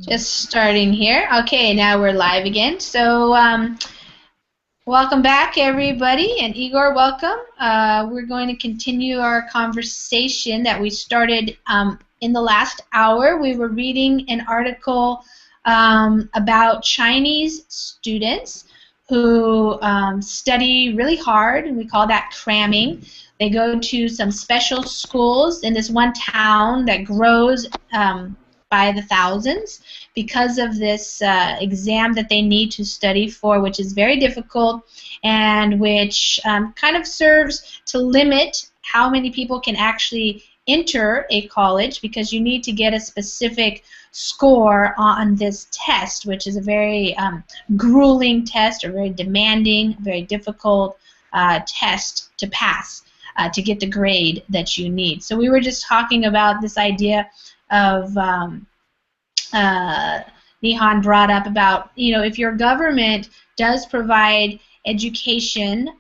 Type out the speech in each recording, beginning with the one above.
Just starting here. Okay, now we're live again. So, welcome back, everybody, and Igor, welcome. We're going to continue our conversation that we started in the last hour. We were reading an article about Chinese students who study really hard, and we call that cramming. They go to some special schools in this one town that grows by the thousands because of this exam that they need to study for, which is very difficult and which kind of serves to limit how many people can actually enter a college, because you need to get a specific score on this test, which is a very grueling test, or very demanding, very difficult test to pass to get the grade that you need. So we were just talking about this idea of Nihan brought up about, if your government does provide education,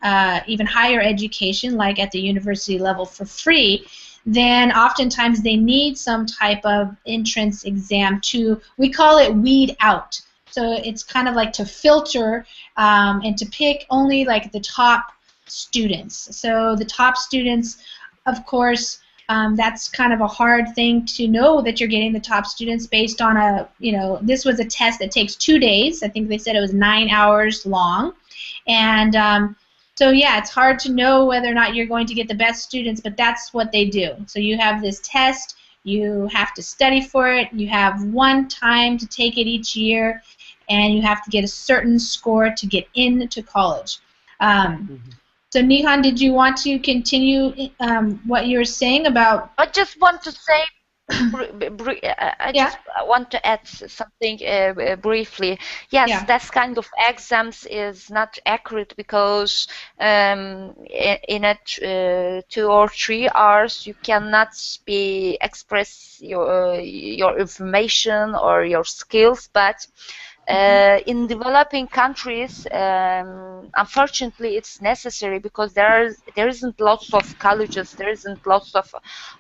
even higher education, like at the university level for free, then oftentimes they need some type of entrance exam to, we call it weed out. So it's kind of like to filter and to pick only like the top students. So the top students, of course, that's kind of a hard thing to know that you're getting the top students based on this was a test that takes 2 days. I think they said it was 9 hours long. And so yeah, it's hard to know whether or not you're going to get the best students, but that's what they do. So you have this test, you have to study for it, you have one time to take it each year, and you have to get a certain score to get into college. So Nihan, did you want to continue what you were saying about? I just want to say, I just want to add something briefly. Yes, that kind of exams is not accurate because in 2 or 3 hours you cannot express your information or your skills, but in developing countries, unfortunately, it's necessary because there isn't lots of colleges, there isn't lots of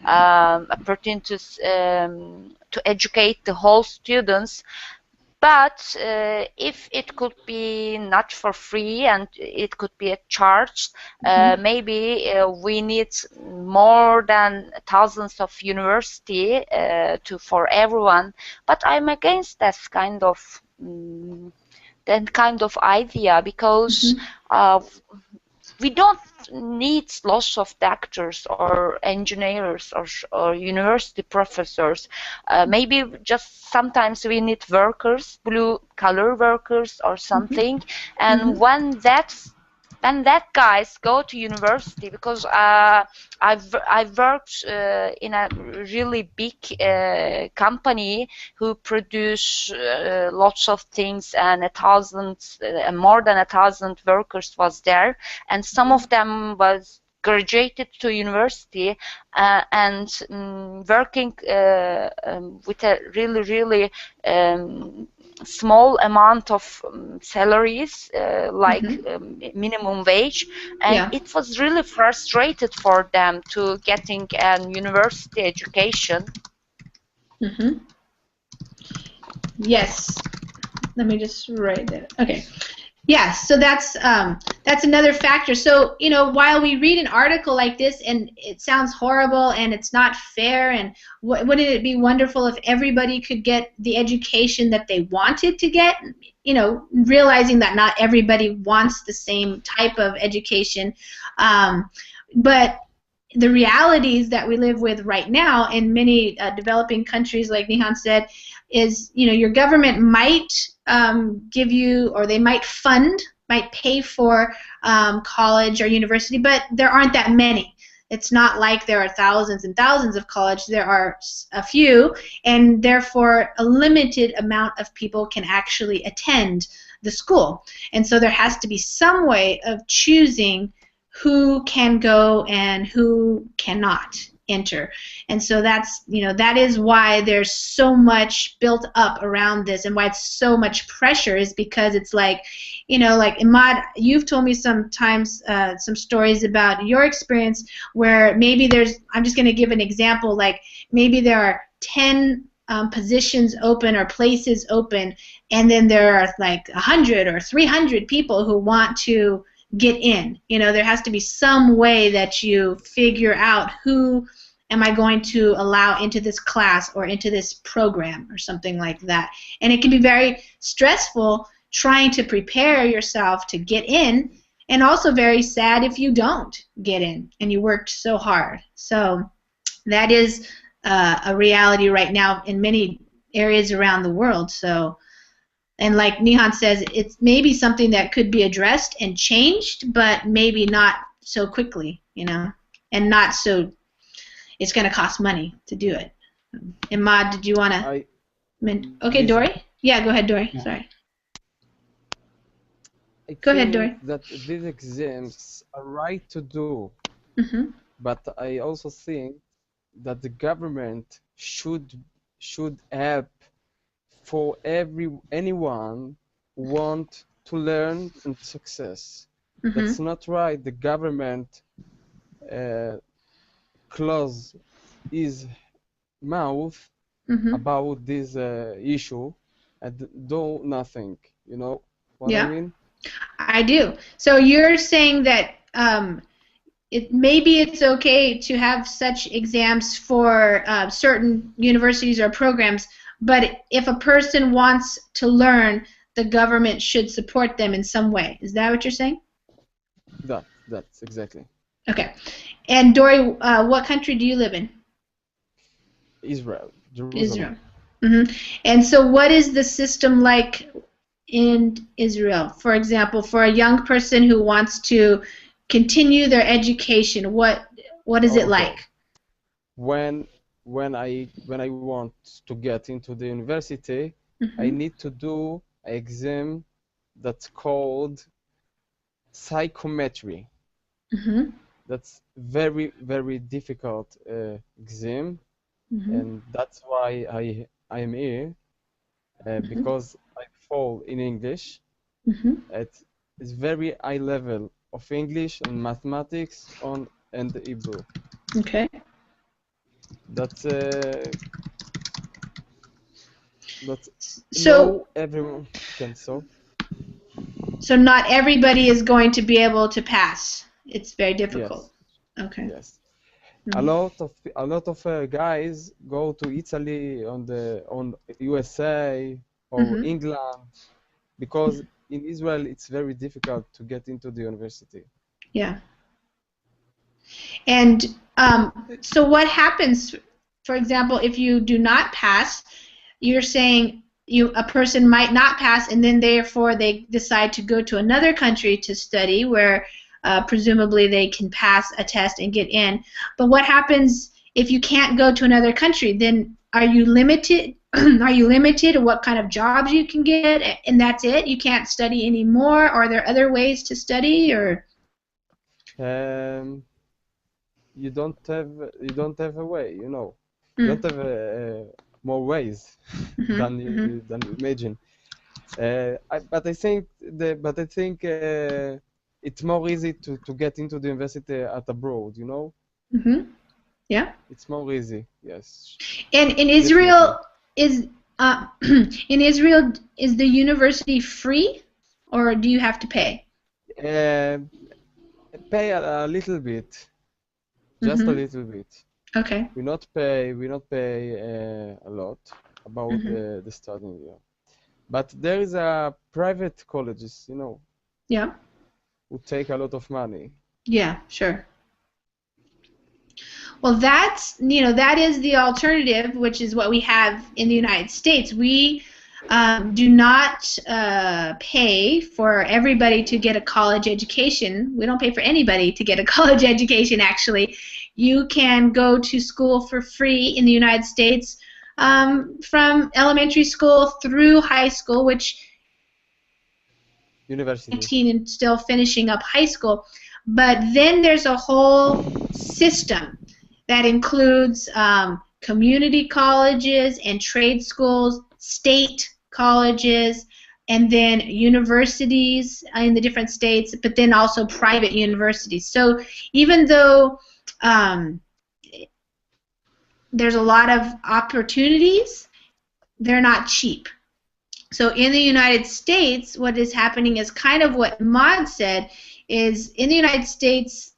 opportunities to educate the whole students. But if it could be not for free and it could be a charge, maybe we need more than thousands of university for everyone. But I'm against that kind of idea because we don't need lots of doctors or engineers or university professors. Maybe just sometimes we need workers, blue-collar workers or something. And when that guys go to university, because I've worked in a really big company who produce lots of things, and more than 1,000 workers was there, and some of them was graduated to university and working with a really small amount of salaries, like minimum wage, and it was really frustrated for them to getting a university education. Yes. Let me just write that. Okay. Yes, so that's another factor. So, while we read an article like this and it sounds horrible and it's not fair, and wouldn't it be wonderful if everybody could get the education that they wanted to get, realizing that not everybody wants the same type of education. But the realities that we live with right now in many developing countries, like Nihan said, is, your government might give you, or they might pay for college or university, but there aren't that many. It's not like there are thousands and thousands of colleges. There are a few, and therefore a limited amount of people can actually attend the school. And so there has to be some way of choosing who can go and who cannot enter. And so that's, that is why there's so much built up around this, and why it's so much pressure, is because it's like, like Imad, you've told me sometimes some stories about your experience where maybe I'm just going to give an example, like maybe there are 10 positions open or places open, and then there are like 100 or 300 people who want to get in. You know, there has to be some way that you figure out who am I going to allow into this class or into this program or something like that. And it can be very stressful trying to prepare yourself to get in, and also very sad if you don't get in and you worked so hard. So that is a reality right now in many areas around the world. So, and like Nihan says, it's maybe something that could be addressed and changed, but maybe not so quickly, you know, and not so, it's going to cost money to do it. Imad, did you want to? Okay, Listen. Dory? Yeah, go ahead, Dory. Yeah. Sorry. I Go ahead, think Dory. that these exams are right to do, Mm-hmm. but I also think that the government should help for anyone who want to learn and success. Mm-hmm. That's not right. The government close his mouth Mm-hmm. about this issue and do nothing. You know what I Yeah. mean? I do. So you're saying that maybe it's okay to have such exams for certain universities or programs, but if a person wants to learn, the government should support them in some way. Is that what you're saying? That's exactly. Okay. And Dory, what country do you live in? Israel, Jerusalem. Israel. Mm-hmm. And so what is the system like in Israel? For example, for a young person who wants to continue their education, what is it like? When I want to get into the university, Mm-hmm. I need to do an exam that's called psychometry. Mm-hmm. That's very, very difficult exam, Mm-hmm. and that's why I am here because I fall in English. Mm-hmm. It's very high level of English and mathematics and Hebrew. Okay. That's so no everyone can solve. So not everybody is going to be able to pass. It's very difficult. Yes. Okay. Yes. Mm-hmm. A lot of guys go to Italy on USA or Mm-hmm. England because in Israel it's very difficult to get into the university. Yeah. And so what happens, for example, if you do not pass, you're saying a person might not pass, and then therefore they decide to go to another country to study where presumably they can pass a test and get in. But what happens if you can't go to another country? Then are you limited? Are you limited to what kind of jobs you can get, and that's it? You can't study anymore? Are there other ways to study, or? You don't have a way, you know. Mm. You don't have more ways Mm-hmm. than you imagine. But I think it's more easy to get into the university at abroad, you know. Mm-hmm. Yeah. It's more easy, yes. And in Israel is in Israel is the university free, or do you have to pay? Pay a little bit, just a little bit. Okay. We not pay a lot about the studying year. But there is a private colleges, you know. Yeah. Who take a lot of money. Yeah, sure. Well, that is the alternative, which is what we have in the United States. We do not pay for everybody to get a college education. We don't pay for anybody to get a college education, actually. You can go to school for free in the United States from elementary school through high school, which university 19 and still finishing up high school. But then there's a whole system that includes community colleges and trade schools, state colleges, and then universities in the different states, but then also private universities. So even though there's a lot of opportunities, they're not cheap. So in the United States, what is happening is kind of what Maud said, is in the United States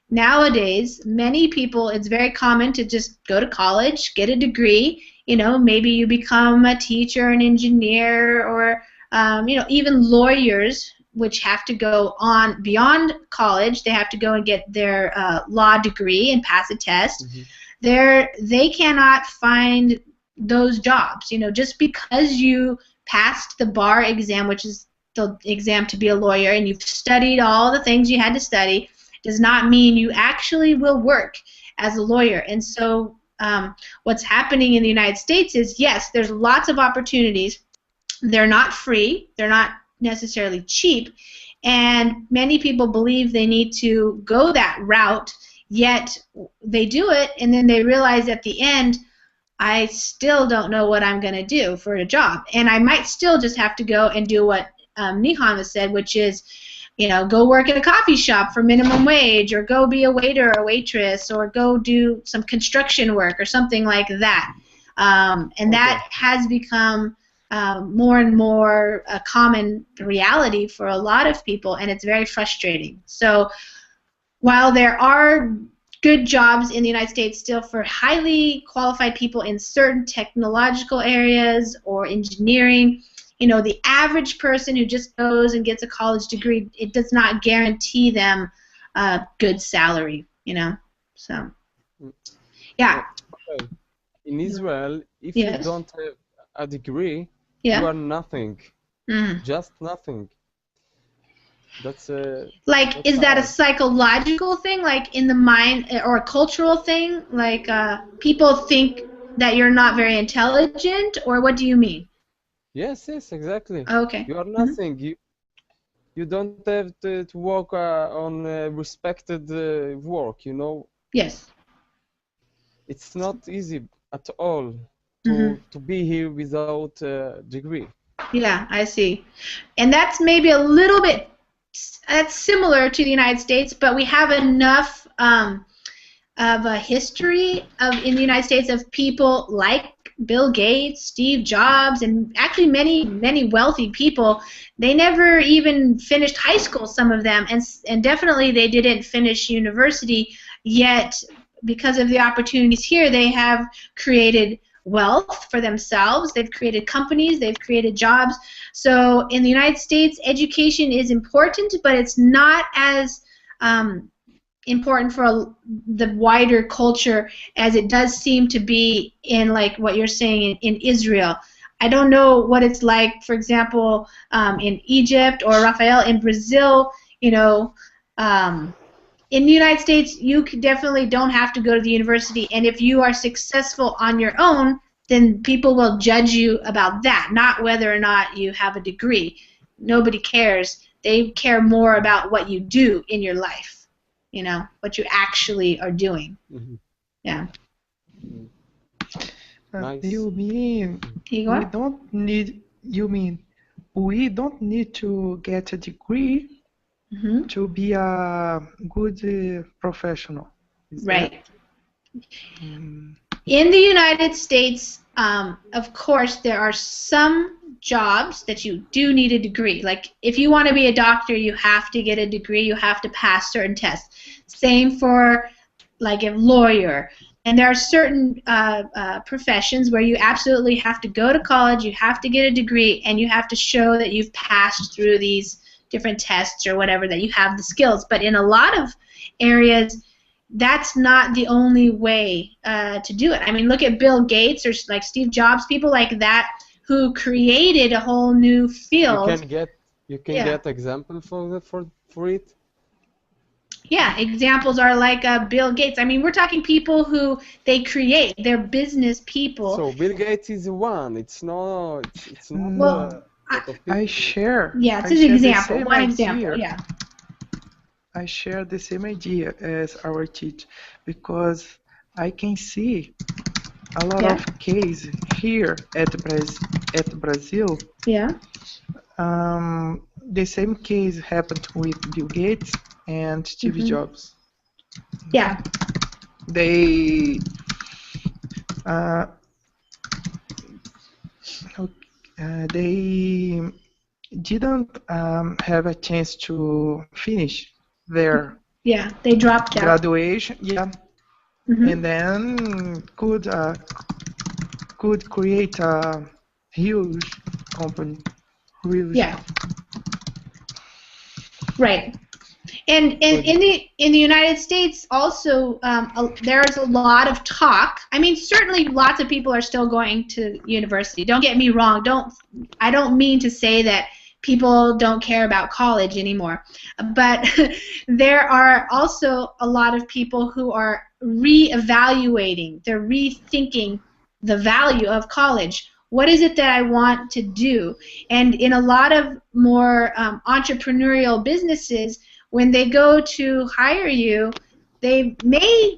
nowadays, many people, it's very common to just go to college, get a degree, maybe you become a teacher, an engineer, or even lawyers, which have to go on beyond college. They have to go and get their law degree and pass a test. They cannot find those jobs. Just because you passed the bar exam, which is the exam to be a lawyer, and you've studied all the things you had to study, does not mean you actually will work as a lawyer. And so what's happening in the United States is, yes, there's lots of opportunities. They're not free. They're not necessarily cheap. And many people believe they need to go that route, yet they do it, and then they realize at the end, I still don't know what I'm going to do for a job. And I might still just have to go and do what Niham has said, which is, go work at a coffee shop for minimum wage, or go be a waiter or waitress, or go do some construction work or something like that. And that has become more and more a common reality for a lot of people, and it's very frustrating. So while there are good jobs in the United States still for highly qualified people in certain technological areas or engineering, the average person who just goes and gets a college degree, it does not guarantee them a good salary, So, yeah. Okay. In Israel, if Yes. you don't have a degree, Yeah. you are nothing. Just nothing. That's like, is that a psychological thing, like in the mind, or a cultural thing? Like, people think that you're not very intelligent, or what do you mean? Yes, exactly. Okay. You are nothing. You don't have to work on respected work, Yes. It's not easy at all to be here without a degree. Yeah, I see. And that's maybe a little bit, that's similar to the United States, but we have enough of a history in the United States of people like Bill Gates, Steve Jobs, and actually many wealthy people. They never even finished high school, some of them, and definitely they didn't finish university, yet because of the opportunities here, they have created wealth for themselves. They've created companies, they've created jobs. So in the United States, education is important, but it's not as important for the wider culture as it does seem to be in, like what you're saying, in Israel. I don't know what it's like, for example, in Egypt, or Rafael, in Brazil. In the United States, you definitely don't have to go to the university, and if you are successful on your own, then people will judge you about that, not whether or not you have a degree. Nobody cares. They care more about what you do in your life. What you actually are doing. Yeah. Nice. You mean Igor? we don't need to get a degree to be a good professional? Right. In the United States, of course, there are some jobs that you do need a degree. Like, if you want to be a doctor, you have to get a degree. You have to pass certain tests. Same for, like, a lawyer. And there are certain professions where you absolutely have to go to college, you have to get a degree, and you have to show that you've passed through these different tests or whatever, that you have the skills. But in a lot of areas, that's not the only way to do it. I mean, look at Bill Gates or like Steve Jobs, people like that who created a whole new field. You can get example for it. Yeah, examples are like Bill Gates. I mean, we're talking people who they create. They're business people. So Bill Gates is one. It's not. It's not. Well, I share. Yeah, it's an example. One example. Yeah. I share the same idea as our teacher, because I can see a lot of cases here at Brazil. Yeah. The same case happened with Bill Gates and Steve Jobs. Yeah. They They didn't have a chance to finish their Yeah, they dropped out. graduation. Yeah, Hmm. and then could create a huge company. Huge. Yeah, right. And So in the United States also there's a lot of talk. I mean, certainly lots of people are still going to university. Don't get me wrong. I don't mean to say that people don't care about college anymore. But there are also a lot of people who are reevaluating. They're rethinking the value of college. What is it that I want to do? And in a lot of more entrepreneurial businesses, when they go to hire you, they may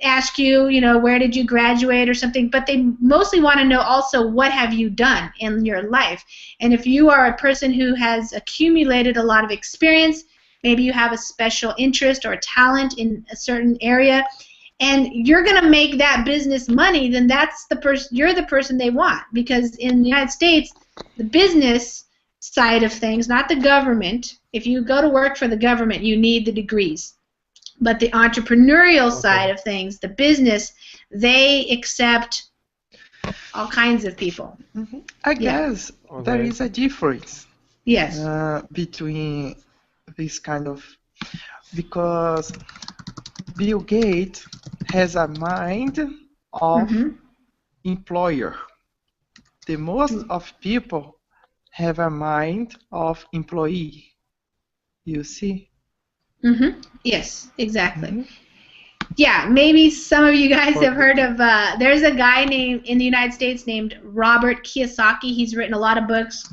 ask you, you know, where did you graduate or something, but they mostly want to know also what have you done in your life. And if you are a person who has accumulated a lot of experience, maybe you have a special interest or talent in a certain area, and you're going to make that business money, then that's the person, you're the person they want. Because in the United States, the business side of things, not the government, if you go to work for the government, you need the degrees. But the entrepreneurial side okay. of things, the business, they accept all kinds of people. I Yeah. guess there Okay. is a difference Yes. between this kind of, because Bill Gates has a mind of Mhm. employer. The most of people have a mind of employee. You see? Mhm. Yes, exactly. Mhm. Yeah, maybe some of you guys For have the, heard of. There's a guy named in the United States named Robert Kiyosaki. He's written a lot of books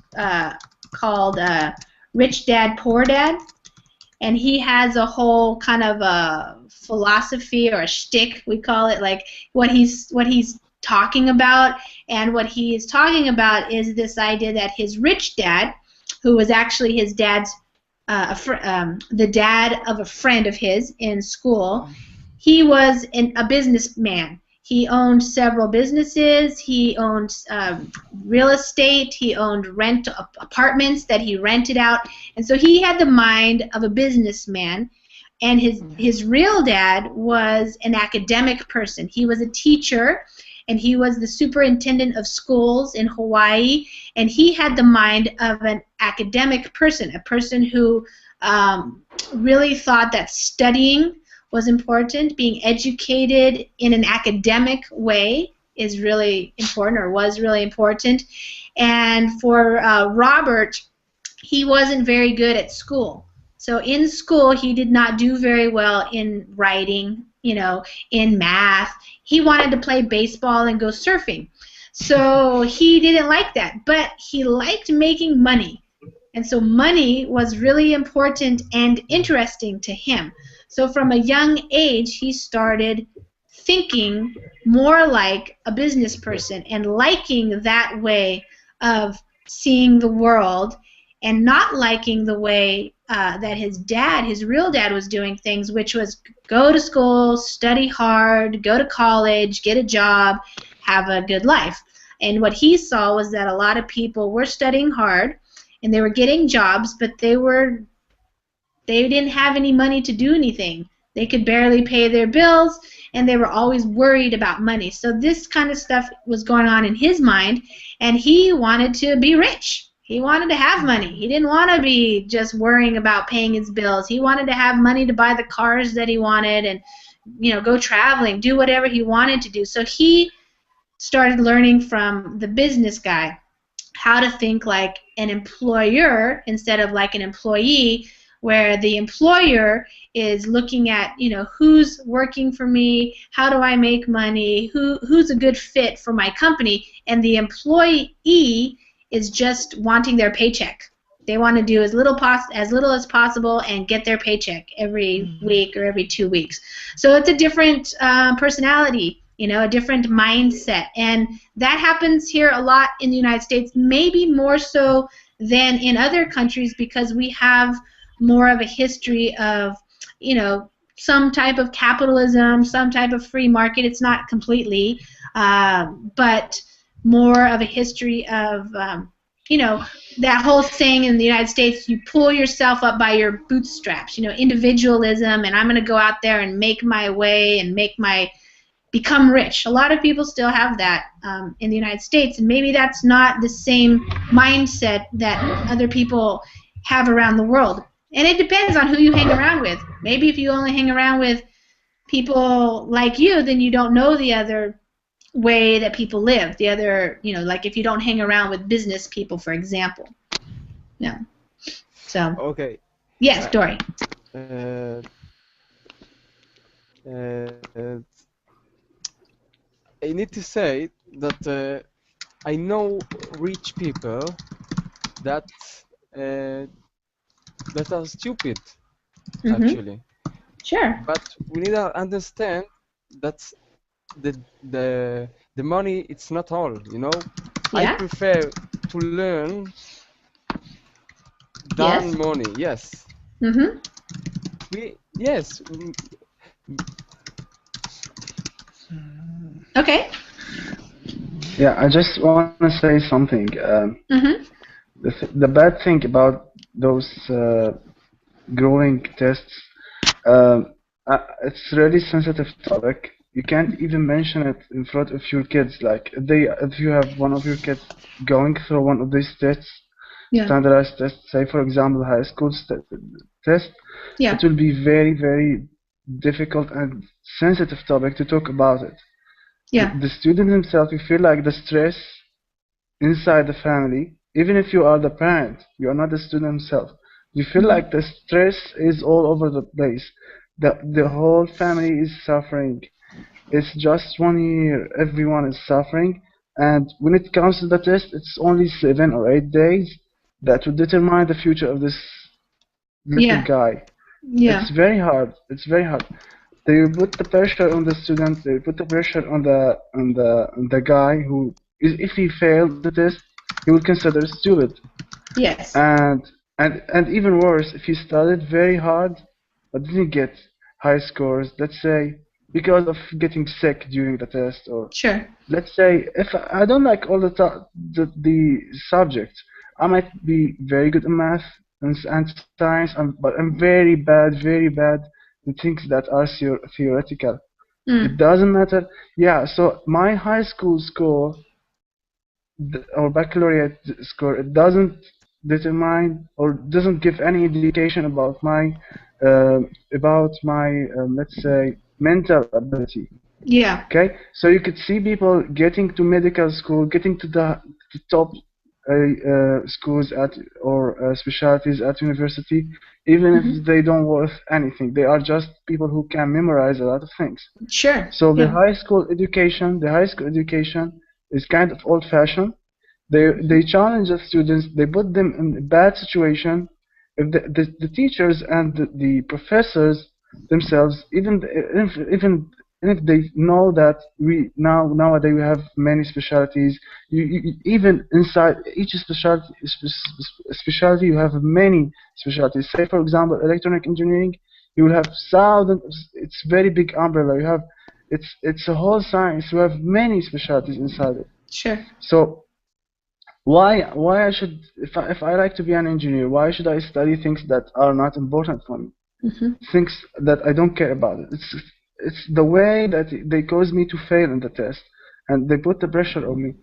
called Rich Dad Poor Dad, and he has a whole kind of a philosophy or a shtick, we call it, like what he's talking about. And what he is talking about is this idea that his rich dad, who was actually his dad's the dad of a friend of his in school, he was a businessman. He owned several businesses. He owned real estate. He owned rent apartments that he rented out. And so he had the mind of a businessman. And his real dad was an academic person. He was a teacher, and he was the superintendent of schools in Hawaii. And he had the mind of an academic person, a person who really thought that studying was important. Being educated in an academic way is really important, or was really important. And for Robert, he wasn't very good at school. So in school, he did not do very well in writing, you know, in math. He wanted to play baseball and go surfing. So he didn't like that, but he liked making money. And so money was really important and interesting to him. So from a young age, he started thinking more like a business person and liking that way of seeing the world, and not liking the way that his dad, his real dad, was doing things, which was go to school, study hard, go to college, get a job, have a good life. And what he saw was that a lot of people were studying hard and they were getting jobs, but they didn't have any money to do anything. They could barely pay their bills, and they were always worried about money. So this kind of stuff was going on in his mind, and he wanted to be rich. He wanted to have money. He didn't want to be just worrying about paying his bills. He wanted to have money to buy the cars that he wanted and, you know, go traveling, do whatever he wanted to do. So he started learning from the business guy how to think like an employer instead of like an employee, where the employer is looking at, you know, who's working for me, how do I make money, who's a good fit for my company, and the employee is just wanting their paycheck. They want to do as little as possible and get their paycheck every week or every 2 weeks. So it's a different personality, you know, a different mindset. And that happens here a lot in the United States, maybe more so than in other countries, because we have more of a history of, you know, some type of capitalism, some type of free market. It's not completely, but more of a history of, you know, that whole saying in the United States, you pull yourself up by your bootstraps, you know, individualism, and I'm going to go out there and make my way and become rich. A lot of people still have that in the United States, and maybe that's not the same mindset that other people have around the world. And it depends on who you hang around with. Maybe if you only hang around with people like you, then you don't know the other way that people live. The other, you know, like if you don't hang around with business people, for example. Yeah. So. Okay. Yes, Dory. I need to say that I know rich people that that are stupid, actually. Sure. But we need to understand that the money, it's not all, you know. Yeah. I prefer to learn than money. Yes. Yes. Okay. Yeah, I just want to say something. The bad thing about those growing tests, it's really sensitive topic. You can't even mention it in front of your kids. Like if you have one of your kids going through one of these tests, standardized tests, say for example high school test, it will be very, very difficult and sensitive topic to talk about it. The student himself, you feel like the stress inside the family, even if you are the parent, you are not the student himself. You feel like the stress is all over the place. The whole family is suffering. It's just 1 year, everyone is suffering. And when it comes to the test, it's only 7 or 8 days that will determine the future of this little guy. It's very hard. It's very hard. They put the pressure on the student. They put the pressure on the guy who, if he failed the test, he will consider stupid. Yes. And even worse, if he studied very hard but didn't get high scores, let's say because of getting sick during the test, or let's say if I don't like all the subjects, I might be very good in math and science, but I'm very bad in things that are theoretical. It doesn't matter. Yeah, so my high school score or baccalaureate score, it doesn't determine or doesn't give any indication about my let's say mental ability. Yeah. Okay, so you could see people getting to medical school, getting to the top schools or specialties at university, even if they don't worth anything. They are just people who can memorize a lot of things. Sure. So the high school education is kind of old-fashioned. They challenge the students. They put them in a bad situation. If the teachers and the professors themselves, even if they know that nowadays we have many specialties, even inside each specialty you have many specialties. Say for example electronic engineering, you will have thousands. It's very big umbrella. You have it's a whole science. You have many specialties inside it. Sure. So why I should, if I like to be an engineer, why should I study things that are not important for me? Things that I don't care about it. It's the way that they cause me to fail in the test, and they put the pressure on me.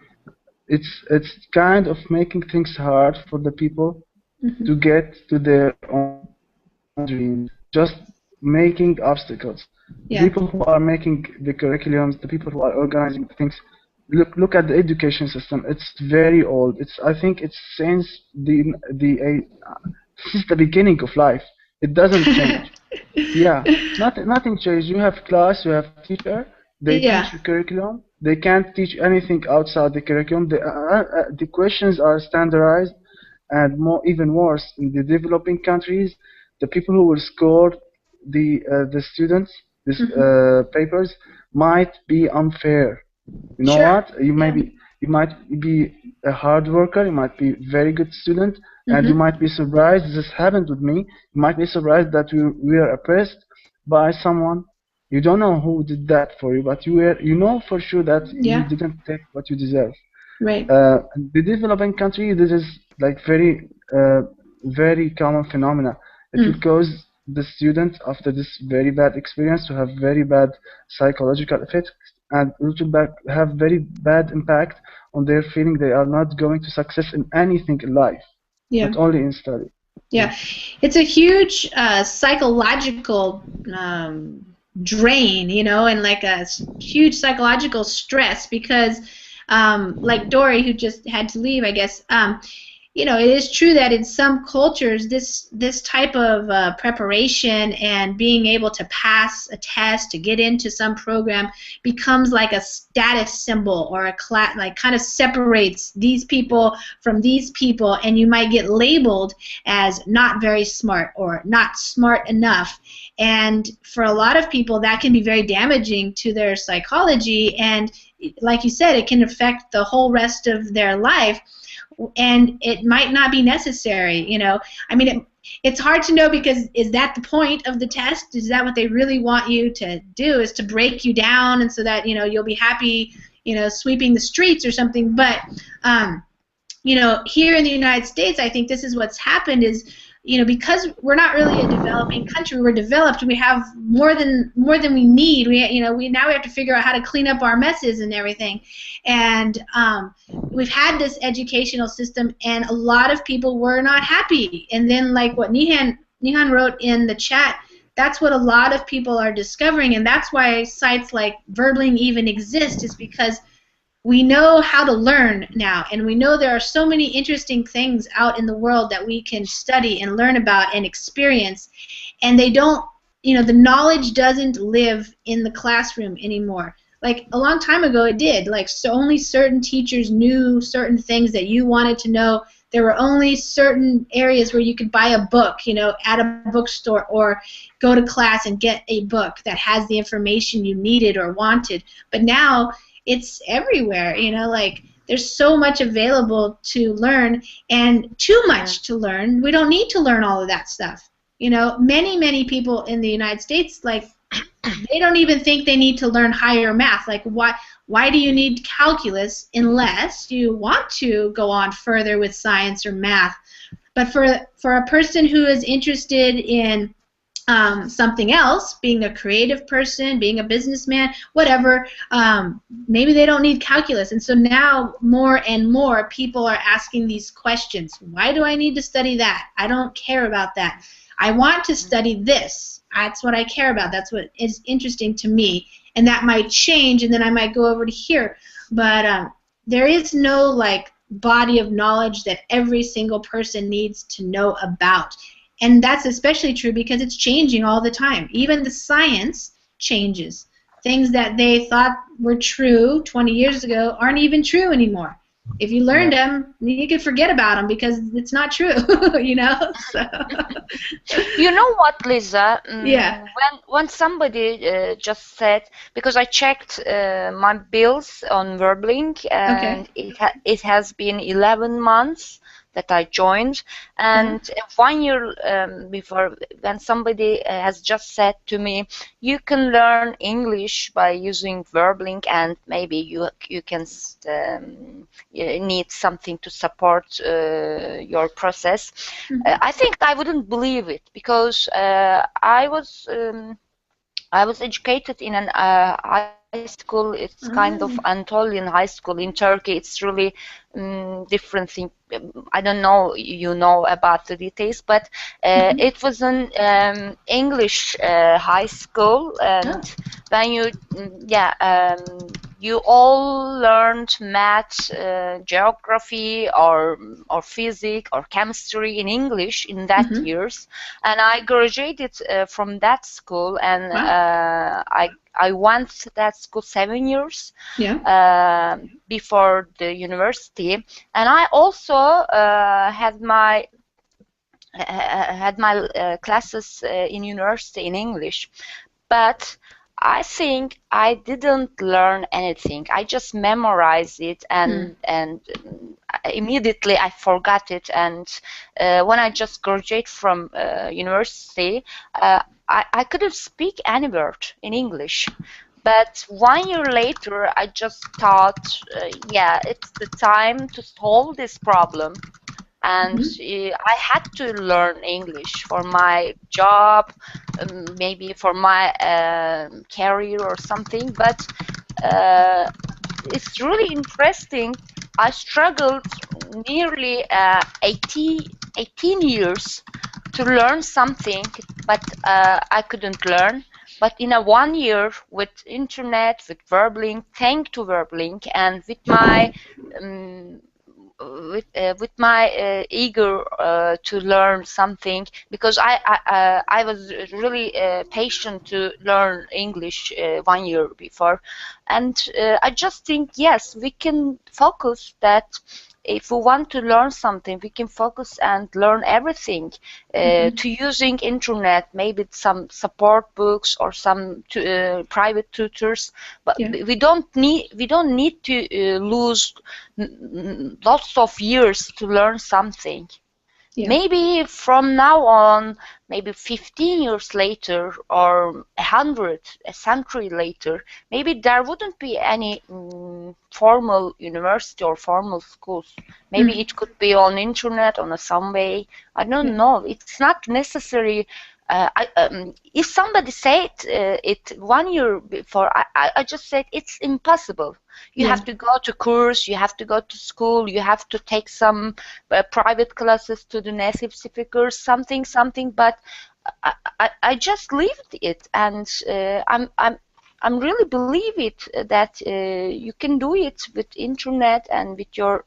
It's kind of making things hard for the people to get to their own dreams, just making obstacles. The people who are making the curriculums, the people who are organizing things, look at the education system. It's very old. I think it's since since the beginning of life. It doesn't change. Yeah, nothing changed. You have class, you have teacher. They teach the curriculum. They can't teach anything outside the curriculum. The questions are standardized, and even worse in the developing countries, the people who will score the students these papers might be unfair. You know what? You might be a hard worker. You might be a very good student, and you might be surprised. This happened with me. You might be surprised that we are oppressed by someone. You don't know who did that for you, but you know for sure that you didn't take what you deserve. Right. In the developing country, this is like very common phenomena. It will cause the student after this very bad experience to have very bad psychological effects, and it will have very bad impact on their feeling they are not going to success in anything in life, Yeah. not only in study. Yeah, it's a huge psychological drain, you know, and like a huge psychological stress because, like Dory, who just had to leave, I guess, you know, it is true that in some cultures, this type of preparation and being able to pass a test to get into some program becomes like a status symbol or a class, like kind of separates these people from these people, and you might get labeled as not very smart or not smart enough. And for a lot of people, that can be very damaging to their psychology, and like you said, it can affect the whole rest of their life. And it might not be necessary, you know. I mean, it's hard to know because is that the point of the test? Is that what they really want you to do, is to break you down and so that, you know, you'll be happy, you know, sweeping the streets or something? But you know, here in the United States, I think this is what's happened is, you know, because we're not really a developing country, we're developed, we have more than we need. We now we have to figure out how to clean up our messes and everything. And we've had this educational system, and a lot of people were not happy. And then, like what Nihan wrote in the chat, that's what a lot of people are discovering, and that's why sites like Verbling even exist, is because we know how to learn now, and we know there are so many interesting things out in the world that we can study and learn about and experience, and they don't, you know, the knowledge doesn't live in the classroom anymore. Like a long time ago it did. Like, so only certain teachers knew certain things that you wanted to know. There were only certain areas where you could buy a book, you know, at a bookstore, or go to class and get a book that has the information you needed or wanted. But now it's everywhere, you know, like there's so much available to learn, and too much to learn. We don't need to learn all of that stuff. You know, many people in the United States, like, they don't even think they need to learn higher math. Like, why do you need calculus unless you want to go on further with science or math? But for a person who is interested in something else, being a creative person, being a businessman, whatever, maybe they don't need calculus. And so now more and more people are asking these questions. Why do I need to study that? I don't care about that. I want to study this. That's what I care about. That's what is interesting to me. And that might change, and then I might go over to here. But there is no, like, body of knowledge that every single person needs to know about. And that's especially true because it's changing all the time. Even the science changes. Things that they thought were true 20 years ago aren't even true anymore. If you learned them, you could forget about them because it's not true, you know? So. You know what, Lisa? Yeah. When somebody just said, because I checked my bills on Verbling, and it has been 11 months that I joined, and 1 year before, when somebody has just said to me, you can learn English by using Verbling, and maybe you can you need something to support your process. I think I wouldn't believe it, because I was educated in an high school. It's kind of Anatolian high school in Turkey. It's really different thing. I don't know, you know about the details, but it was an English high school, and when you all learned math, geography, or physics or chemistry in English in that years, and I graduated from that school, and I went to that school 7 years before the university, and I also had my classes in university in English, but I think I didn't learn anything. I just memorized it, and immediately I forgot it. And when I just graduated from university, I couldn't speak any word in English. But 1 year later, I just thought, yeah, it's the time to solve this problem. And I had to learn English for my job, maybe for my career or something. But it's really interesting. I struggled nearly 18 years to learn something, but I couldn't learn. But in a 1 year with internet, with Verbling, thanks to Verbling, and with my eager to learn something, because I was really patient to learn English 1 year before, and I just think, yes, we can focus that. If we want to learn something, we can focus and learn everything to using internet, maybe some support books or some private tutors. But we don't need to lose lots of years to learn something. Maybe from now on, maybe 15 years later, or 100, a century later, maybe there wouldn't be any formal university or formal schools. Maybe it could be on internet, on some way. I don't know. It's not necessary. If somebody said it 1 year before, I just said it's impossible. You have to go to course, you have to go to school, you have to take some private classes to the native speakers, something. But I just lived it, and I'm really believe it that you can do it with internet and with your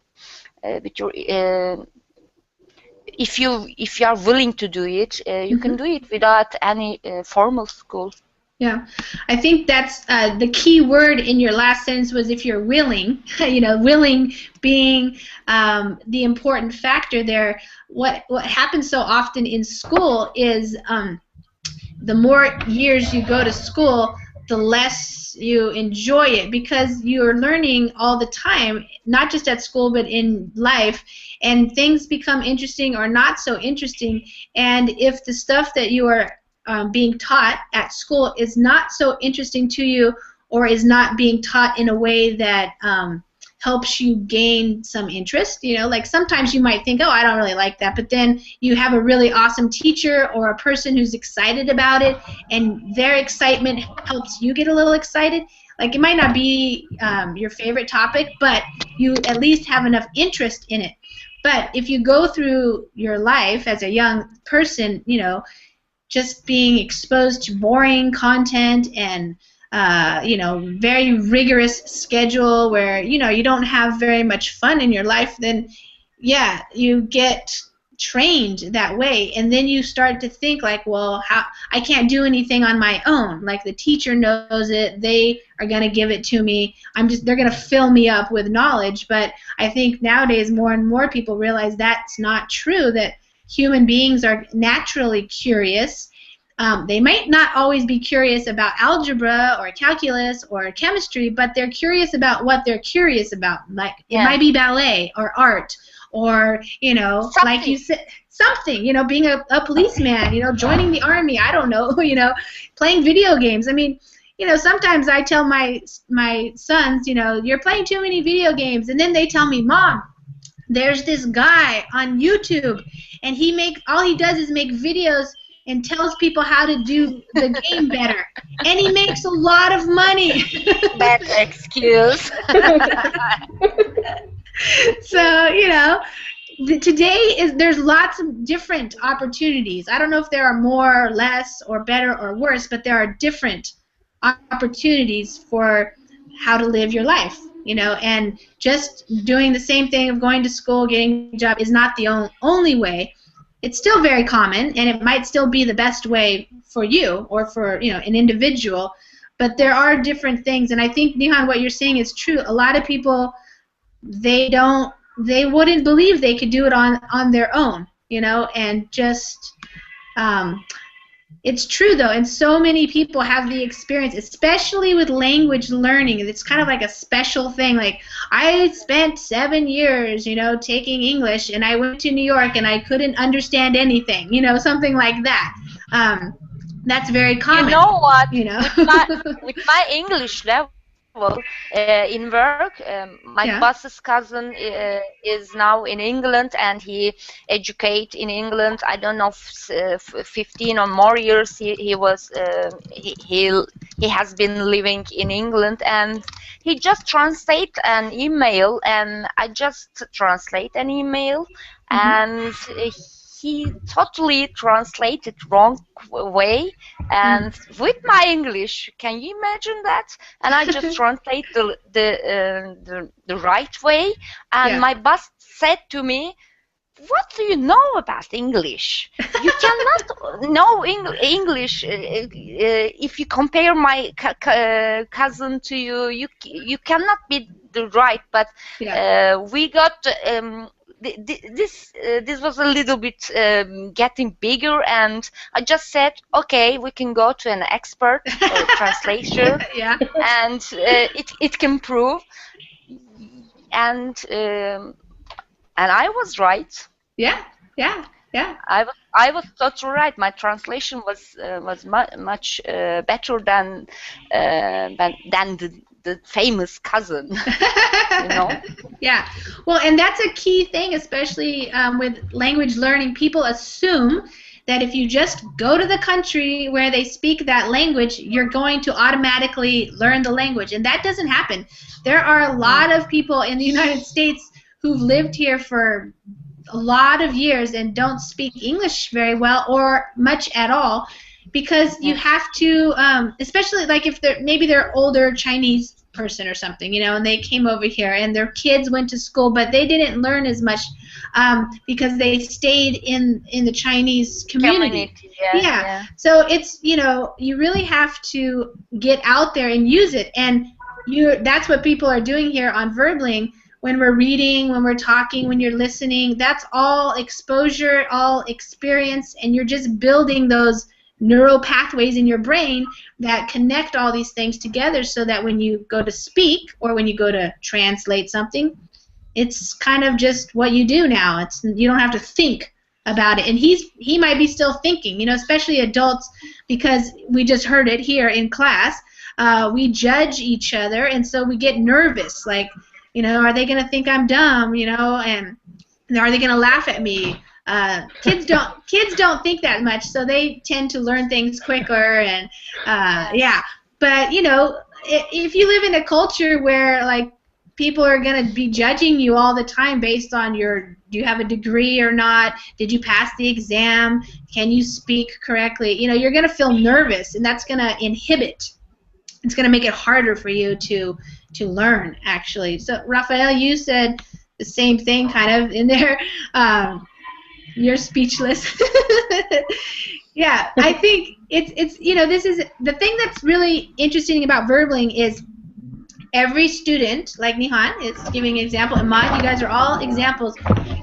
if you are willing to do it, you can do it without any formal school. Yeah, I think that's the key word in your last sentence was if you're willing. Willing being the important factor there. What happens so often in school is the more years you go to school, the less you enjoy it, because you're learning all the time, not just at school but in life, and things become interesting or not so interesting. And if the stuff that you are being taught at school is not so interesting to you, or is not being taught in a way that helps you gain some interest, like sometimes you might think, oh, I don't really like that, but then you have a really awesome teacher or a person who's excited about it, and their excitement helps you get a little excited. Like, it might not be your favorite topic, but you at least have enough interest in it. But if you go through your life as a young person, just being exposed to boring content and very rigorous schedule where you don't have very much fun in your life, then yeah, you get trained that way, and then you start to think like, well, how I can't do anything on my own. Like, the teacher knows it, they are going to give it to me. They're going to fill me up with knowledge. But I think nowadays more and more people realize that's not true, that human beings are naturally curious. They might not always be curious about algebra or calculus or chemistry, but they're curious about what they're curious about. Like, it might be ballet or art, or something. Like you said, something. Being a policeman. Joining the army. I don't know. Playing video games. I mean, sometimes I tell my sons, you're playing too many video games, and then they tell me, Mom, there's this guy on YouTube, and all he does is make videos and tells people how to do the game better, and he makes a lot of money. Bad excuse. So today there's lots of different opportunities. I don't know if there are more or less or better or worse, but there are different opportunities for how to live your life. And just doing the same thing of going to school, getting a job is not the only way. It's still very common, and it might still be the best way for you or for an individual, but there are different things. And I think, Nihan, what you're saying is true. A lot of people, they wouldn't believe they could do it on their own, and just it's true though, and so many people have the experience, especially with language learning. It's kind of like a special thing. Like, I spent 7 years, taking English, and I went to New York and I couldn't understand anything, something like that. That's very common. You know what? You know. With my English level in work, my Yeah. boss's cousin is now in England, and he educate in England. I don't know, 15 or more years. He was he has been living in England, and he just translate an email, and I just translate an email, and he totally translated wrong way, and with my English, can you imagine that? And I just translate the right way, and my boss said to me, what do you know about English? You cannot know English if you compare my cousin to you. You cannot be the right. But we got this was a little bit getting bigger, and I just said, okay, we can go to an expert translator, and it can prove. And I was right. Yeah. I was totally right. My translation was much better than the famous cousin. You know. Yeah. Well, and that's a key thing, especially with language learning. People assume that if you just go to the country where they speak that language, you're going to automatically learn the language, and that doesn't happen. There are a lot of people in the United States who've lived here for a lot of years and don't speak English very well or much at all, because you have to, especially like if they're older Chinese person or something, you know, and they came over here and their kids went to school, but they didn't learn as much because they stayed in the Chinese community. Yeah. So it's, you know, you really have to get out there and use it, and that's what people are doing here on Verbling. When we're reading, when we're talking, when you're listening, that's all exposure, all experience, and you're just building those neural pathways in your brain that connect all these things together, so that when you go to speak or when you go to translate something, it's kind of just what you do now. You don't have to think about it. And he might be still thinking, you know, especially adults, because we just heard it here in class. We judge each other, and so we get nervous, like, you know, are they going to think I'm dumb, you know, and are they going to laugh at me? Kids don't think that much, so they tend to learn things quicker, and yeah. But you know, if you live in a culture where like people are going to be judging you all the time based on do you have a degree or not? Did you pass the exam? Can you speak correctly? You know, you're going to feel nervous, and that's going to inhibit. It's going to make it harder for you to learn, actually. So, Raphael, you said the same thing kind of in there. You're speechless. Yeah, I think it's you know, this is the thing that's really interesting about Verbling is every student, like Nihan is giving an example, and Ahmad, you guys are all examples.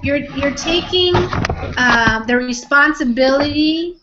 You're taking the responsibility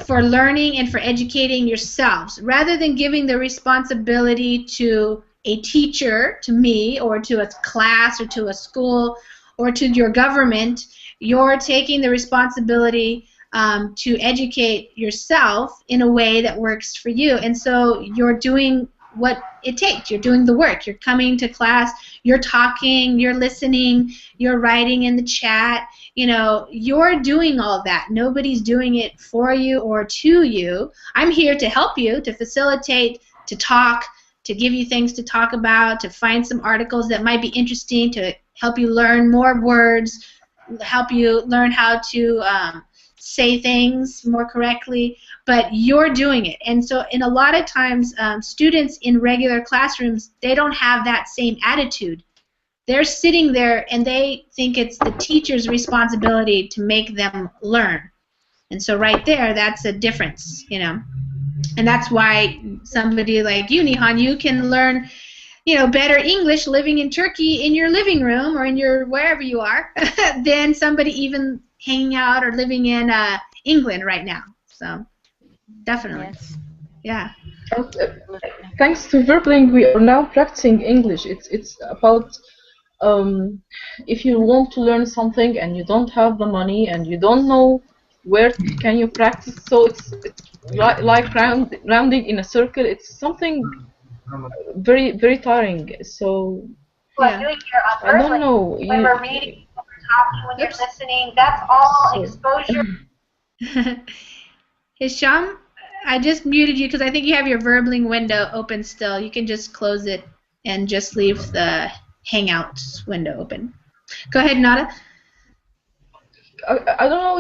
for learning and for educating yourselves, rather than giving the responsibility to a teacher, to me, or to a class, or to a school, or to your government. You're taking the responsibility to educate yourself in a way that works for you, and so you're doing what it takes. You're doing the work. You're coming to class, you're talking, you're listening, you're writing in the chat. You know, you're doing all that. Nobody's doing it for you or to you. I'm here to help you, to facilitate, to talk, to give you things to talk about, to find some articles that might be interesting, to help you learn more words, help you learn how to say things more correctly, but you're doing it. And so in a lot of times, students in regular classrooms, they don't have that same attitude. They're sitting there and they think it's the teacher's responsibility to make them learn. And so right there, that's a difference, you know. And that's why somebody like you, Nihan, you can learn, you know, better English living in Turkey in your living room or in your wherever you are than somebody even hanging out or living in England right now. So definitely. Yes. Yeah. Thanks to Verbling, we are now practicing English. It's about if you want to learn something and you don't have the money and you don't know where can you practice, so it's like rounding in a circle. It's something very, very tiring. So Yeah. I don't know. When we're reading, when we're talking, when you're listening, that's all exposure. Hisham, I just muted you because I think you have your Verbling window open still. You can just close it and just leave the Hangouts window open. Go ahead, Nada. I don't know.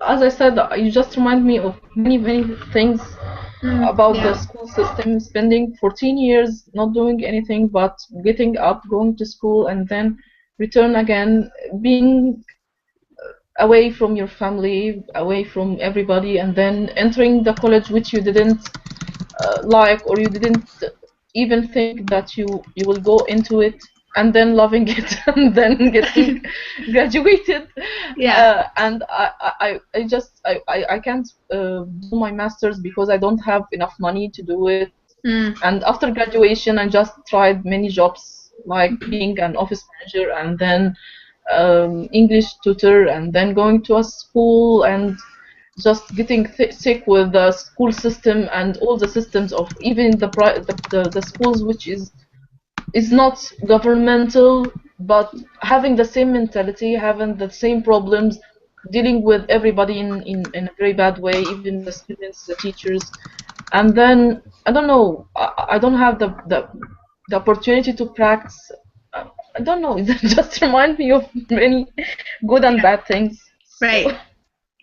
As I said, you just remind me of many, many things about the school system. Spending 14 years not doing anything but getting up, going to school, and then return again, being away from your family, away from everybody, and then entering the college which you didn't like, or you didn't even think that you will go into it, and then loving it, and then getting graduated. And I can't do my master's because I don't have enough money to do it. And after graduation, I just tried many jobs, like being an office manager, and then English tutor, and then going to a school, and just getting sick with the school system and all the systems of even the schools which is not governmental, but having the same mentality, having the same problems, dealing with everybody in a very bad way, even the students, the teachers. And then I don't know, I don't have the opportunity to practice. I don't know, it just reminds me of many good and bad things. Right.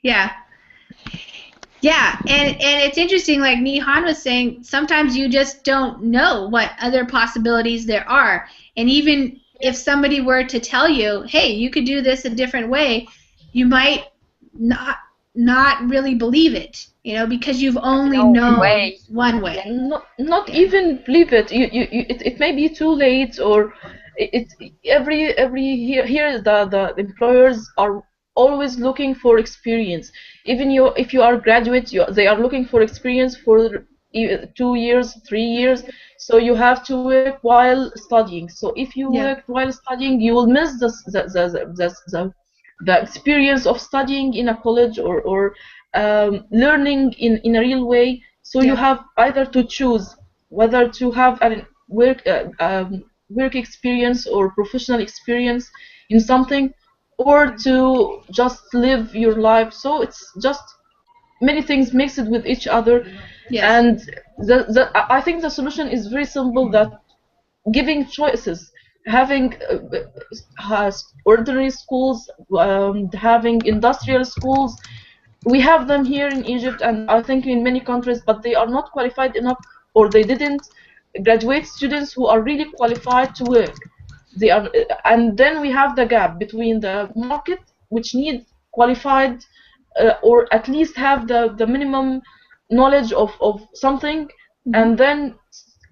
Yeah. Yeah, and it's interesting, like Nihan was saying, sometimes you just don't know what other possibilities there are. And even if somebody were to tell you, hey, you could do this a different way, you might not really believe it, because you've only known one way. Not even believe it. It may be too late, or every here the employers are always looking for experience. Even if you are a graduate, they are looking for experience for 2 years, 3 years. So you have to work while studying. So if you work while studying, you will miss the experience of studying in a college, or learning in a real way. So you have either to choose whether to have a work experience or professional experience in something, or to just live your life. So it's just many things mixed with each other. And I think the solution is very simple, that giving choices, having ordinary schools, having industrial schools. We have them here in Egypt, and I think in many countries, but they are not qualified enough, or they didn't graduate students who are really qualified to work. They are, and then we have the gap between the market, which needs qualified, or at least have the minimum knowledge of something, and then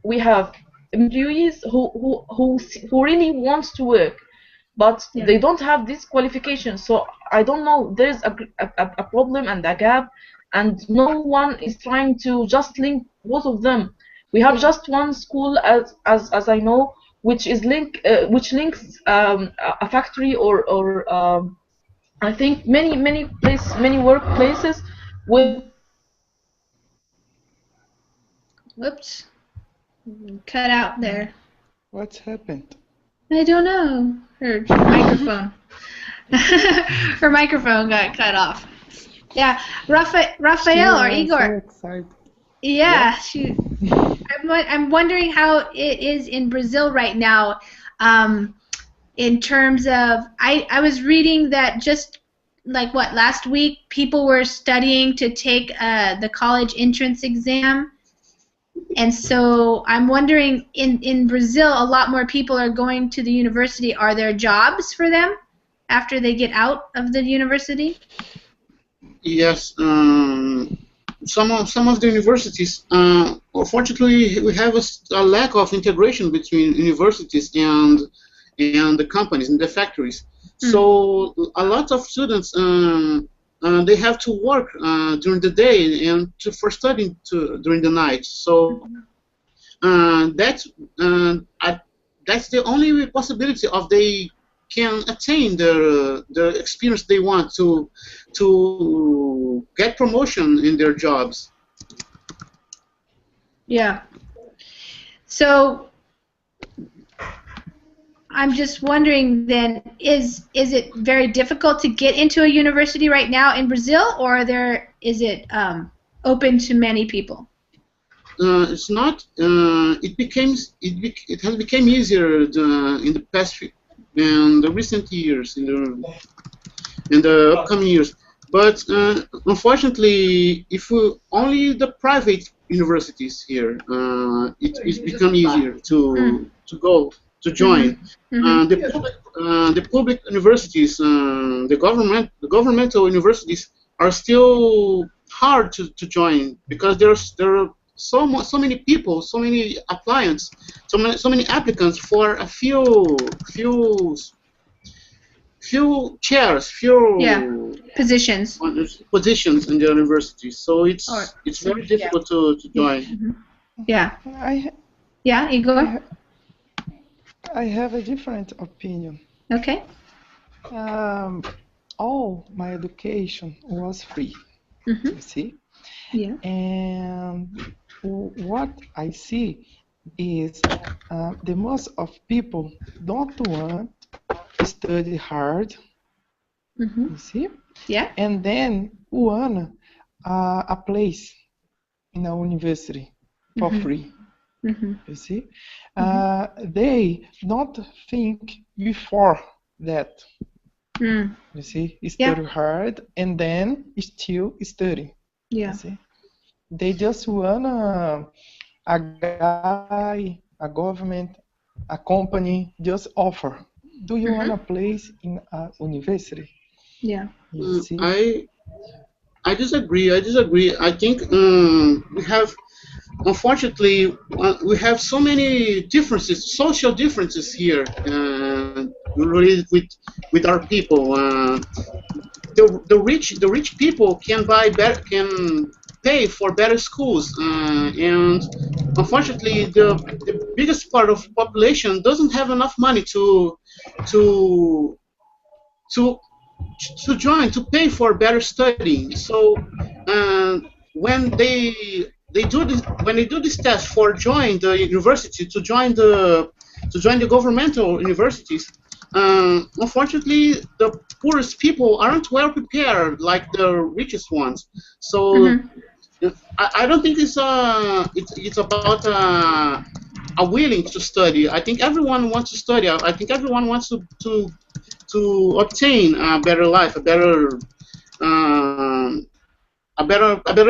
we have employees who really wants to work, but they don't have this qualification. So I don't know, there's a problem and a gap, and no one is trying to just link both of them. We have just one school, as I know, which links a factory, or I think many workplaces with. Whoops. Cut out there. What's happened? I don't know. Her microphone. Her microphone got cut off. Yeah, Raphael or Igor. So excited. Yeah, I'm wondering how it is in Brazil right now. In terms of, I was reading that just like last week, people were studying to take the college entrance exam. And so I'm wondering, in Brazil, a lot more people are going to the university. Are there jobs for them after they get out of the university? Yes. Some of the universities, unfortunately, we have a lack of integration between universities and the companies and the factories. So a lot of students, they have to work during the day and for studying during the night. So that's the only possibility of they can attain the experience they want to get promotion in their jobs. Yeah. So I'm just wondering then, is it very difficult to get into a university right now in Brazil, or is it open to many people? It's not. It has become easier in the in the recent years, in the upcoming years. But unfortunately, if we, only the private universities here, it's become easier to go to join. The public universities, the governmental universities are still hard to join because there are so many people, so many applicants, so many applicants for a few chairs, few positions in the university. So it's very difficult to join. Yeah. Yeah, Igor? I have a different opinion. Okay. All my education was free. You see? Yeah. And what I see is the most of people don't want to study hard. You see? Yeah. And then want a place in a university for free. You see? They don't think before that. You see? Study hard and then still study. Yeah. You see? They just want a guy, a government, a company just offer. Do you want a place in a university? Yeah. You see? I disagree. I think we have, unfortunately, we have so many differences, social differences here, related with our people. The rich people can pay for better schools, and unfortunately, the biggest part of the population doesn't have enough money to pay for better studying. So when they do this test for join the university, to join the governmental universities, unfortunately the poorest people aren't well prepared like the richest ones. So I don't think it's about a willing to study. I think everyone wants to study. I think everyone wants to obtain a better life, a better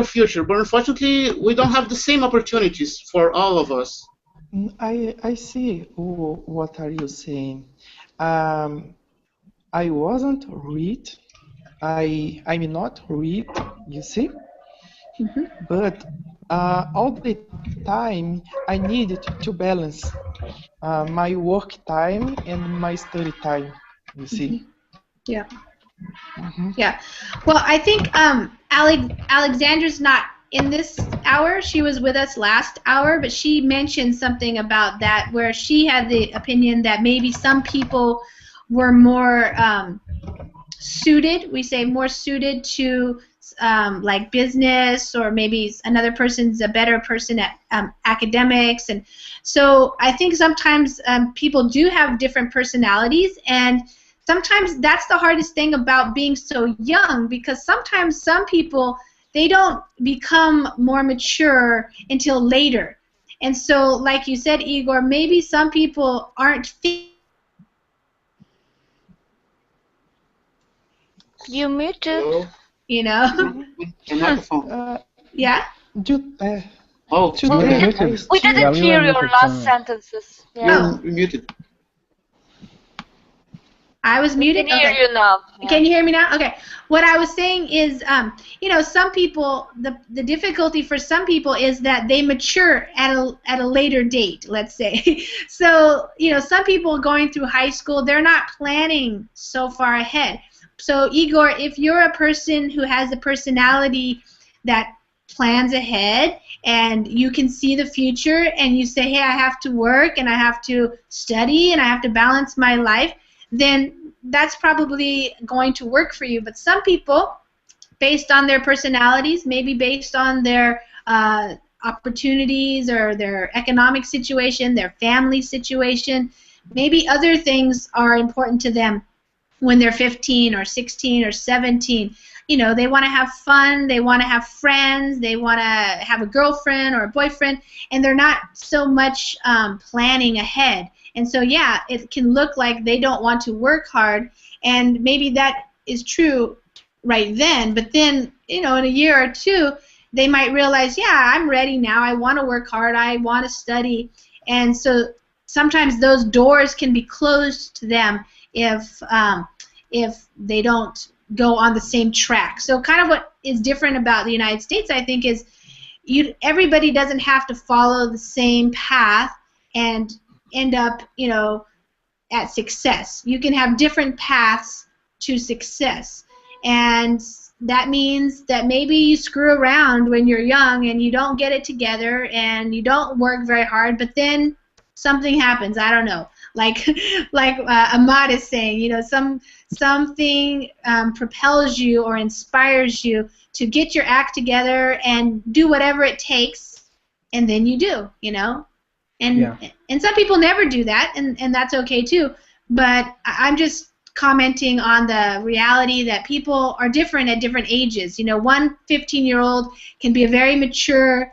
future. But unfortunately, we don't have the same opportunities for all of us. I see what are you saying. I wasn't read. I'm not read. You see, but all the time I needed to balance my work time and my study time. You see. Yeah. Yeah. Well, I think Alexandra's not in this hour. She was with us last hour, but she mentioned something about that where she had the opinion that maybe some people were more suited. We say more suited to like business, or maybe another person's a better person at academics. And so I think sometimes people do have different personalities, and sometimes that's the hardest thing about being so young, because sometimes some people, they don't become more mature until later. And so, like you said, Igor, maybe some people aren't You muted. You know? Yeah? Oh, we didn't hear your last sentences. Yeah. You're muted. I was muted? We can hear you now. Yeah. Can you hear me now? Okay. What I was saying is, you know, some people, the difficulty for some people is that they mature at a later date, let's say. So, you know, some people going through high school, they're not planning so far ahead. So, Igor, if you're a person who has a personality that plans ahead and you can see the future and you say, hey, I have to work and I have to study and I have to balance my life, then that's probably going to work for you. But some people, based on their personalities, maybe based on their opportunities or their economic situation, their family situation. Maybe other things are important to them when they're 15 or 16 or 17. You know, they want to have fun, they want to have friends, they want to have a girlfriend or a boyfriend, and they're not so much planning ahead. And so, yeah, it can look like they don't want to work hard, and maybe that is true right then, but then, you know, in a year or two, they might realize, yeah, I'm ready now, I want to work hard, I want to study. And so sometimes those doors can be closed to them if they don't go on the same track. So kind of what is different about the United States, I think, is everybody doesn't have to follow the same path and end up, you know, at success. You can have different paths to success. And that means that maybe you screw around when you're young and you don't get it together and you don't work very hard, but then something happens. I don't know. Like Ahmad is saying, you know, something propels you or inspires you to get your act together and do whatever it takes, and then you do, you know. And some people never do that, and that's okay too. But I'm just commenting on the reality that people are different at different ages. You know, one 15-year-old can be a very mature,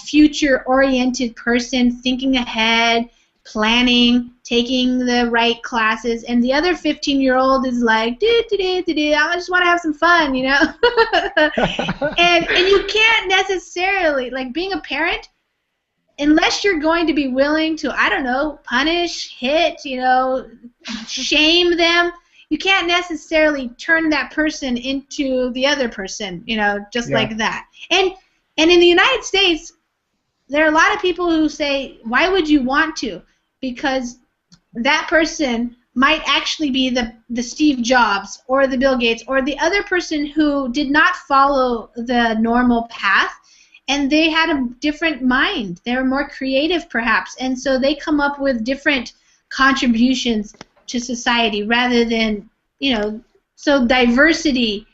future-oriented person, thinking ahead, planning, taking the right classes, and the other 15-year-old is like, I just want to have some fun, you know. and you can't necessarily, like, being a parent, unless you're going to be willing to, I don't know, punish, hit, you know, shame them, you can't necessarily turn that person into the other person, you know, just like that. And in the United States, there are a lot of people who say, why would you want to? Because that person might actually be the Steve Jobs or the Bill Gates or the other person who did not follow the normal path, and they had a different mind. They were more creative, perhaps, and so they come up with different contributions to society rather than, you know, so diversity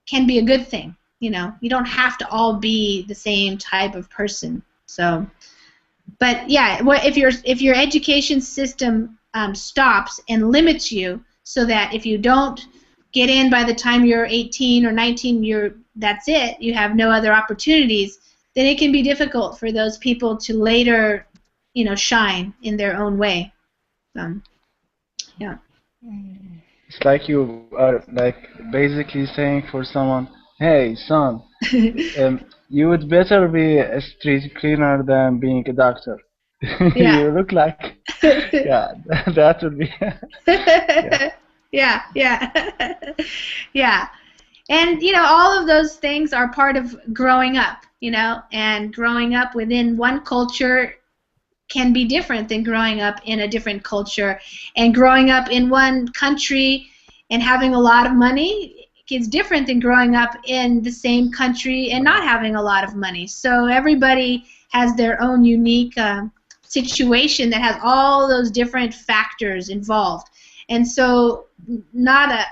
can be a good thing, you know. You don't have to all be the same type of person. So, but yeah, if your education system stops and limits you so that if you don't get in by the time you're 18 or 19, that's it, you have no other opportunities, then it can be difficult for those people to later, you know, shine in their own way. Yeah. It's like you are like basically saying for someone, hey son, you would better be a street cleaner than being a doctor. Yeah. You look like, yeah, that would be. Yeah. Yeah. And, you know, all of those things are part of growing up, you know, and growing up within one culture can be different than growing up in a different culture. And growing up in one country and having a lot of money is different than growing up in the same country and not having a lot of money. So everybody has their own unique situation that has all those different factors involved. And so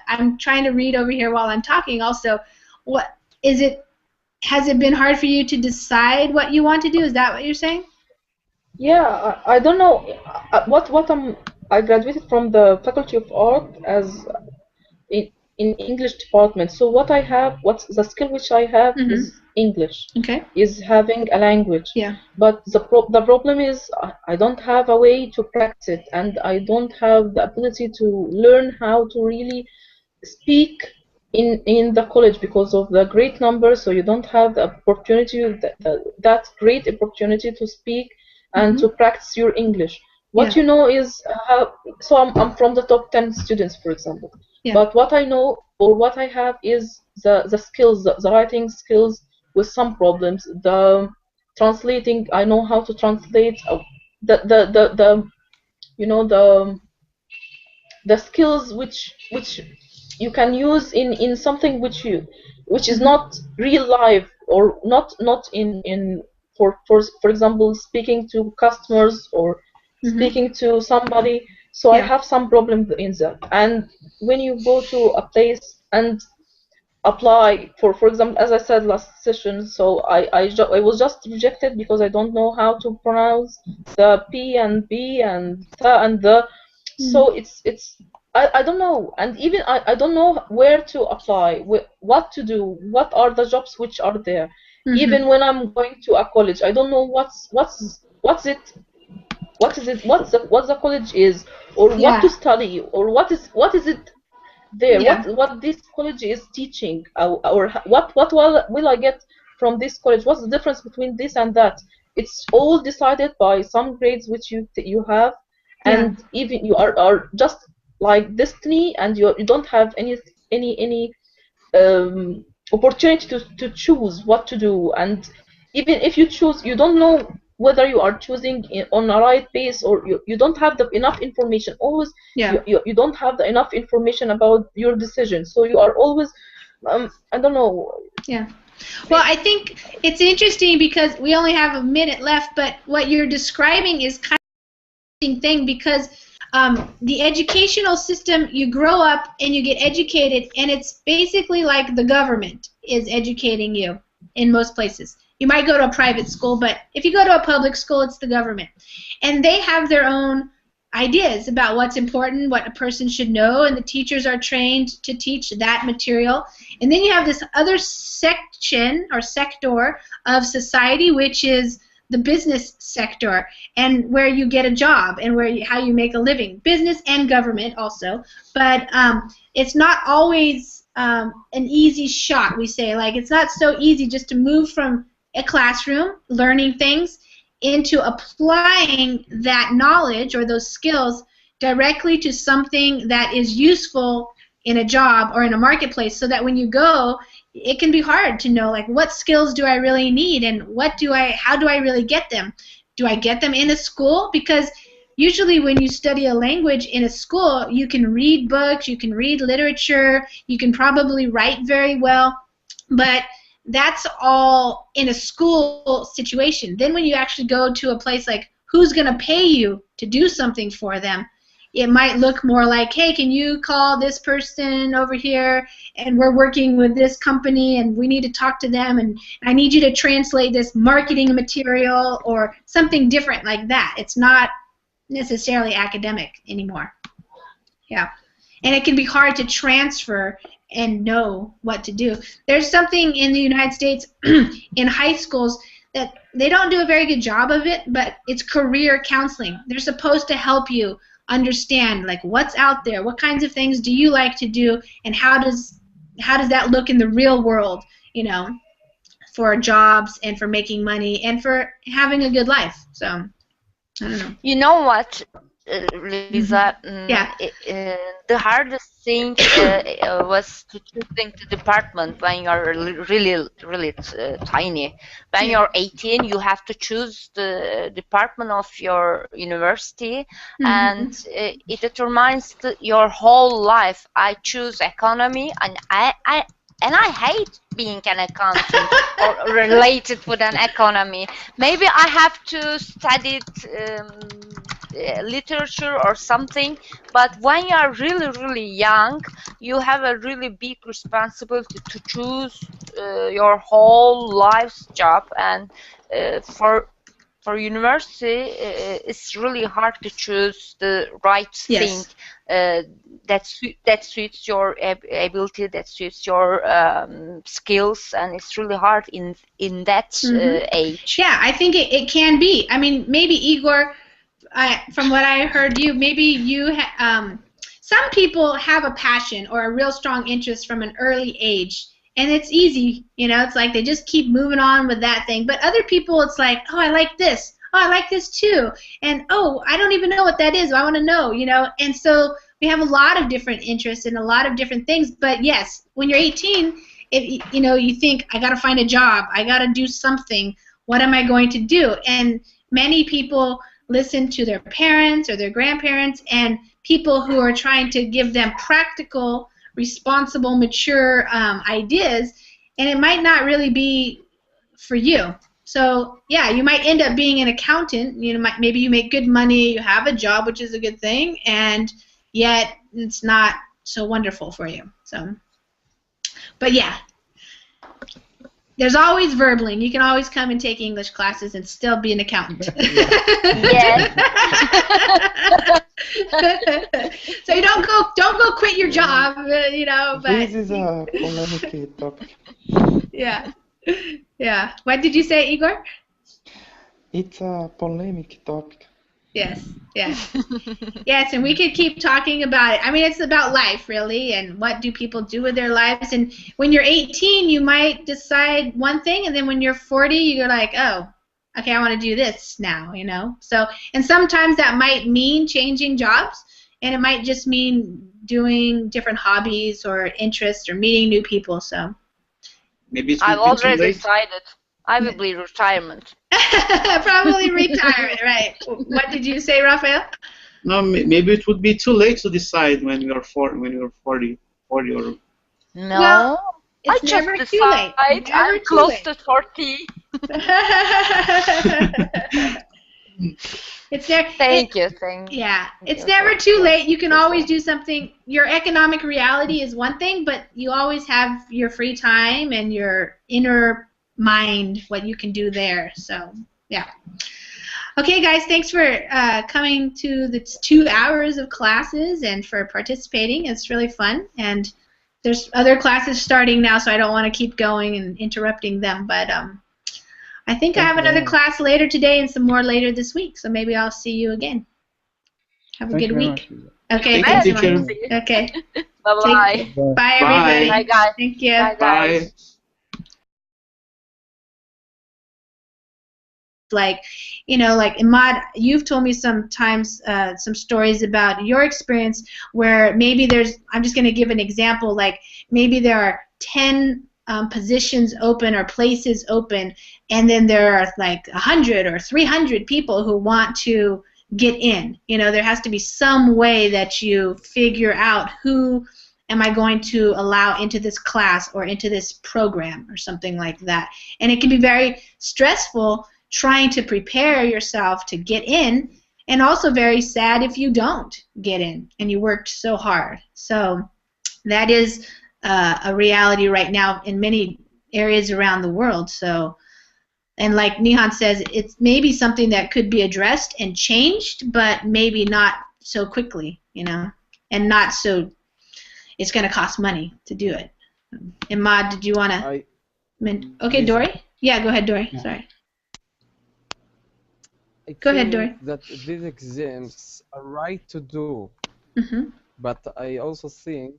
I'm trying to read over here while I'm talking also. Has it been hard for you to decide what you want to do? Is that what you're saying? Yeah, I don't know I graduated from the Faculty of Art as in English department. So what's the skill which I have is English. Okay. Is having a language. Yeah. But the problem is I don't have a way to practice it, and I don't have the ability to learn how to really speak in the college because of the great numbers. So you don't have the opportunity, that great opportunity to speak and to practice your English. What you know is so I'm from the top 10 students, for example. Yeah. But what I know or what I have is the skills, the writing skills with some problems. The translating, I know how to translate. The you know the skills which you can use in something which is not real life, or not in for example speaking to customers or speaking to somebody. So I have some problem in that. And when you go to a place and apply for example, as I said last session, so I was just rejected because I don't know how to pronounce the P and B and the and the. So it's I don't know, and even I don't know where to apply, what to do, what are the jobs which are there. Even when I'm going to a college, I don't know what's it, what is it, what the college is, or what to study, or what is it there, what this college is teaching, or what will I get from this college, what's the difference between this and that. It's all decided by some grades which you have, and even you are just like destiny, and you don't have any opportunity to choose what to do. And even if you choose, you don't know whether you are choosing on a right base, or you don't have the enough information always. You don't have the enough information about your decision, so you are always I don't know. Well, I think it's interesting because we only have a minute left, but what you're describing is kind of an interesting thing, because the educational system, you grow up and you get educated, and it's basically like the government is educating you in most places. You might go to a private school, but if you go to a public school, it's the government. And they have their own ideas about what's important, what a person should know, and the teachers are trained to teach that material. And then you have this other section or sector of society, which is the business sector, and where you get a job and how you make a living. Business and government also, but it's not always an easy shot, we say. Like, it's not so easy just to move from a classroom, learning things, into applying that knowledge or those skills directly to something that is useful in a job or in a marketplace, so that when you go, it can be hard to know, like, what skills do I really need, and how do I really get them? Do I get them in a school? Because usually when you study a language in a school, you can read books, you can read literature, you can probably write very well, but that's all in a school situation. Then when you actually go to a place like, who's going to pay you to do something for them? It might look more like, hey, can you call this person over here, and we're working with this company and we need to talk to them, and I need you to translate this marketing material, or something different like that. It's not necessarily academic anymore. Yeah. And it can be hard to transfer and know what to do. There's something in the United States in high schools that they don't do a very good job of it, but it's career counseling. They're supposed to help you understand, like, what's out there, what kinds of things do you like to do, and how does that look in the real world, you know, for jobs and for making money and for having a good life. So I don't know. You know what, Lisa? The hardest thing was to choosing the department when you're really tiny. When you're 18, you have to choose the department of your university, and it determines your whole life. I choose economy, and I hate being an accountant or related with an economy. Maybe I have to study literature or something, but when you are really young, you have a really big responsibility to choose your whole life's job. And for university, it's really hard to choose the right thing that suits your ability, that suits your skills, and it's really hard in that age. Yeah, I think it can be. I mean, maybe Igor, from what I heard maybe you some people have a passion or a real strong interest from an early age, and it's easy, you know, it's like they just keep moving on with that thing. But other people, it's like, oh, I like this. Oh, I like this too. And, oh, I don't even know what that is. I want to know, you know. And so we have a lot of different interests and a lot of different things. But, yes, when you're 18, you know, you think, I got to find a job. I got to do something. What am I going to do? And many people listen to their parents or their grandparents and people who are trying to give them practical, responsible, mature ideas, and it might not really be for you. So yeah, you might end up being an accountant. You know, maybe you make good money, you have a job, which is a good thing, and yet it's not so wonderful for you. So, But yeah, there's always Verbling. You can always come and take English classes and still be an accountant. Yes. So you don't go quit your job, you know. But This is a polemic topic. yeah, yeah. What did you say, Igor? It's a polemic topic. Yes, yes. Yes, and we could keep talking about it. I mean, it's about life, really, and what do people do with their lives. And when you're 18, you might decide one thing, and then when you're 40, you're like, oh, okay, I want to do this now, you know. So, and sometimes that might mean changing jobs, and it might just mean doing different hobbies or interests or meeting new people. So Maybe it I've will be too already late. decided. I will be retirement. probably retirement, right? What did you say, Raphael? No, maybe it would be too late to decide when you're 40 or No, Well, I it's just never too decide late. Never I'm too close late. to 40. It's there. Thank you, thank Yeah, it's you never for too your late. You can always wisdom. do something. Your economic reality is one thing, but you always have your free time and your inner mind, what you can do there. So, yeah. Okay, guys, thanks for coming to the 2 hours of classes and for participating. It's really fun. And there's other classes starting now, so I don't want to keep going and interrupting them. But I think I have another class later today and some more later this week, so maybe I'll see you again. Have a Thank good you very week. much. Okay, Thank you, thanks, teacher. Mike. Okay. Bye-bye. Take care. Bye, Bye. everybody. Bye, guys. Thank you. Bye, guys. Bye. Like, you know, like Imad, you've told me sometimes some stories about your experience where maybe there's, I'm just going to give an example, like maybe there are 10 positions open or places open, and then there are like 100 or 300 people who want to get in. You know, there has to be some way that you figure out who am I going to allow into this class or into this program or something like that. And it can be very stressful trying to prepare yourself to get in, and also very sad if you don't get in and you worked so hard. So that is a reality right now in many areas around the world. So, and like Nihan says, it's maybe something that could be addressed and changed, but maybe not so quickly, you know, and not so, it's going to cost money to do it. Imad, did you want to? Okay, Dory? Yeah, go ahead, Dory. Yeah. Sorry. I Go ahead, think Dory. that these exams are right to do, but I also think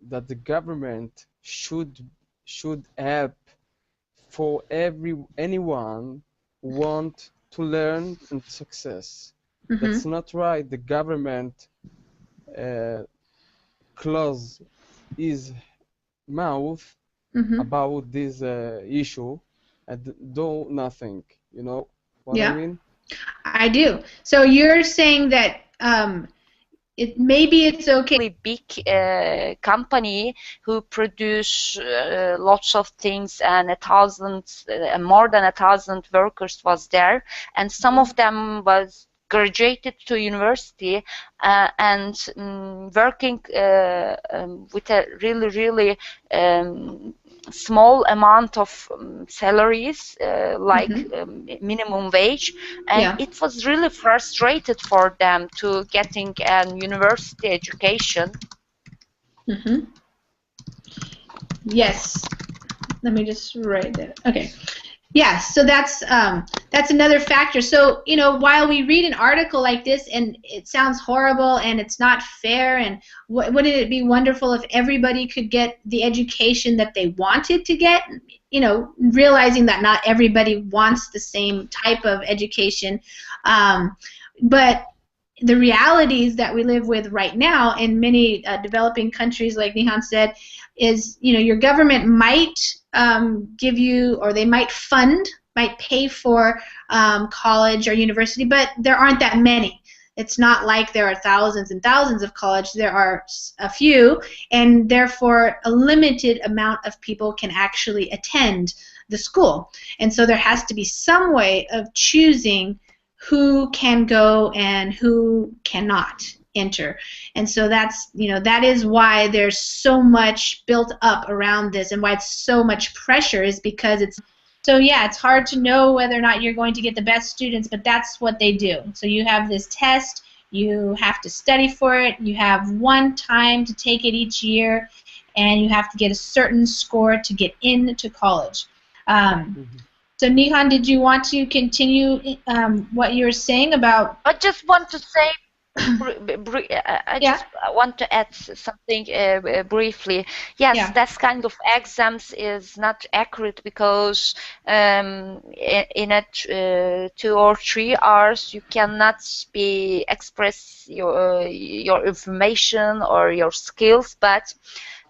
that the government should help for anyone who want to learn and success. That's not right. The government close his mouth about this issue and do nothing. You know what I mean? I do. So you're saying that maybe it's okay. Really big company who produce lots of things, and more than 1,000 workers was there, and some of them was graduated to university and working with a really small amount of salaries, like minimum wage, and it was really frustrated for them to getting an university education. Yes. Let me just write that. Okay. Yeah, so that's another factor. So, you know, while we read an article like this and it sounds horrible and it's not fair, and wouldn't it be wonderful if everybody could get the education that they wanted to get? You know, realizing that not everybody wants the same type of education, but the realities that we live with right now in many developing countries, like Nihan said, is, you know, your government might give you, or they might pay for college or university, but there aren't that many. It's not like there are thousands and thousands of colleges. There are a few, and therefore a limited amount of people can actually attend the school. And so there has to be some way of choosing who can go and who cannot. enter. And so that's, that is why there's so much built up around this, and why it's so much pressure is because it's hard to know whether or not you're going to get the best students, but that's what they do. So you have this test, you have to study for it, you have one time to take it each year, and you have to get a certain score to get into college. So Nihan, did you want to continue what you were saying about? I just want to say, I just want to add something briefly. Yes, that kind of exams is not accurate because in 2 or 3 hours you cannot express your information or your skills, but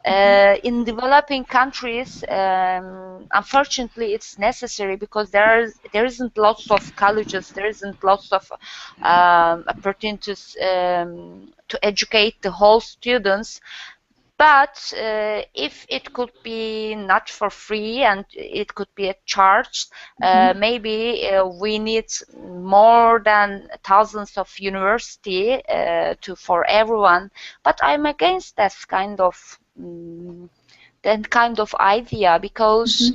in developing countries, unfortunately, it's necessary because there isn't lots of colleges, there isn't lots of opportunities to educate the whole students. But if it could be not for free and it could be a charge, maybe we need more than thousands of university for everyone. But I'm against that kind of idea because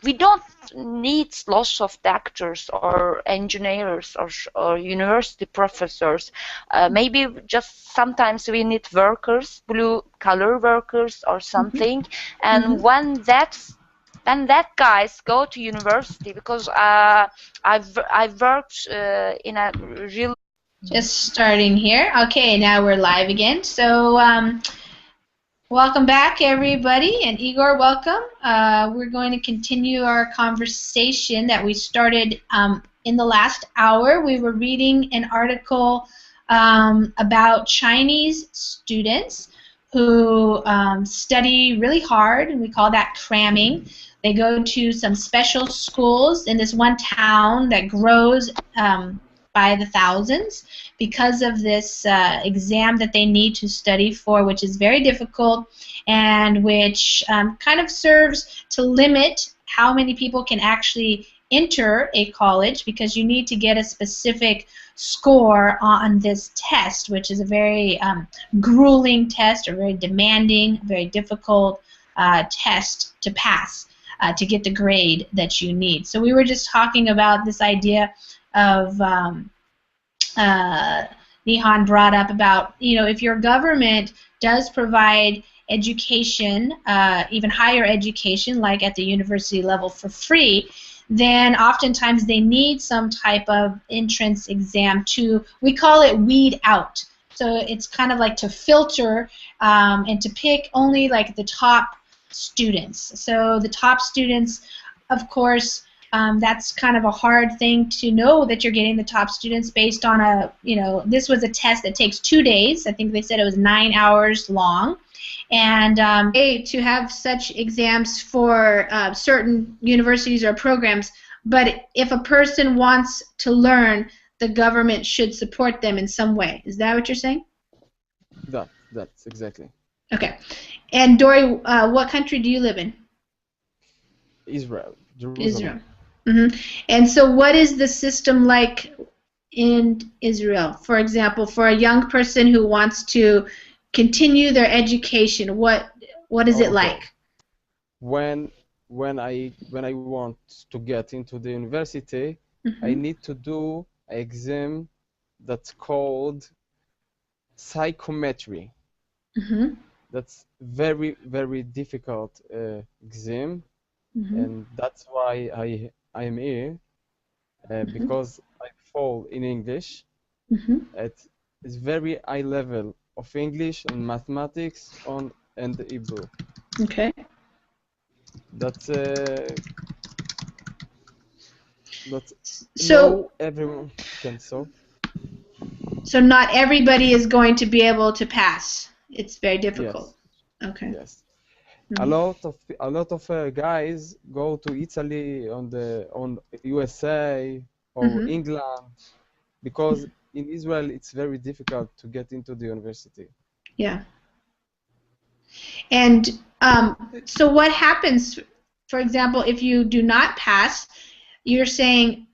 we don't need lots of doctors or engineers or university professors. Maybe just sometimes we need workers, blue-collar workers or something. And when that guys go to university, because I've worked in a real. Just starting here. Okay, now we're live again. So. Welcome back, everybody, and Igor, welcome. We're going to continue our conversation that we started in the last hour. We were reading an article about Chinese students who study really hard, and we call that cramming. They go to some special schools in this one town that grows by the thousands because of this exam that they need to study for, which is very difficult and which kind of serves to limit how many people can actually enter a college, because you need to get a specific score on this test, which is a very grueling test, or very demanding, very difficult test to pass to get the grade that you need. So we were just talking about this idea of Nihan brought up about, if your government does provide education, even higher education, like at the university level for free, then oftentimes they need some type of entrance exam to, we call it weed out. So it's kind of like to filter and to pick only like the top students. So the top students, of course, that's kind of a hard thing to know that you're getting the top students based on this was a test that takes 2 days. I think they said it was 9 hours long. And to have such exams for certain universities or programs, but if a person wants to learn, the government should support them in some way. Is that what you're saying? That's exactly. Okay. And Dory, what country do you live in? Israel. Jerusalem. Israel. And so what is the system like in Israel? For example, for a young person who wants to continue their education, what is it like? When I want to get into the university, I need to do an exam that's called psychometry. That's very, very difficult exam, and that's why I am here, because I fall in English. It's very high level of English and mathematics and Hebrew. Okay. That's so everyone can solve. So not everybody is going to be able to pass. It's very difficult. Yes. Okay. Yes. A lot of guys go to Italy on USA or England, because in Israel it's very difficult to get into the university. Yeah. And so what happens, for example, if you do not pass? You're saying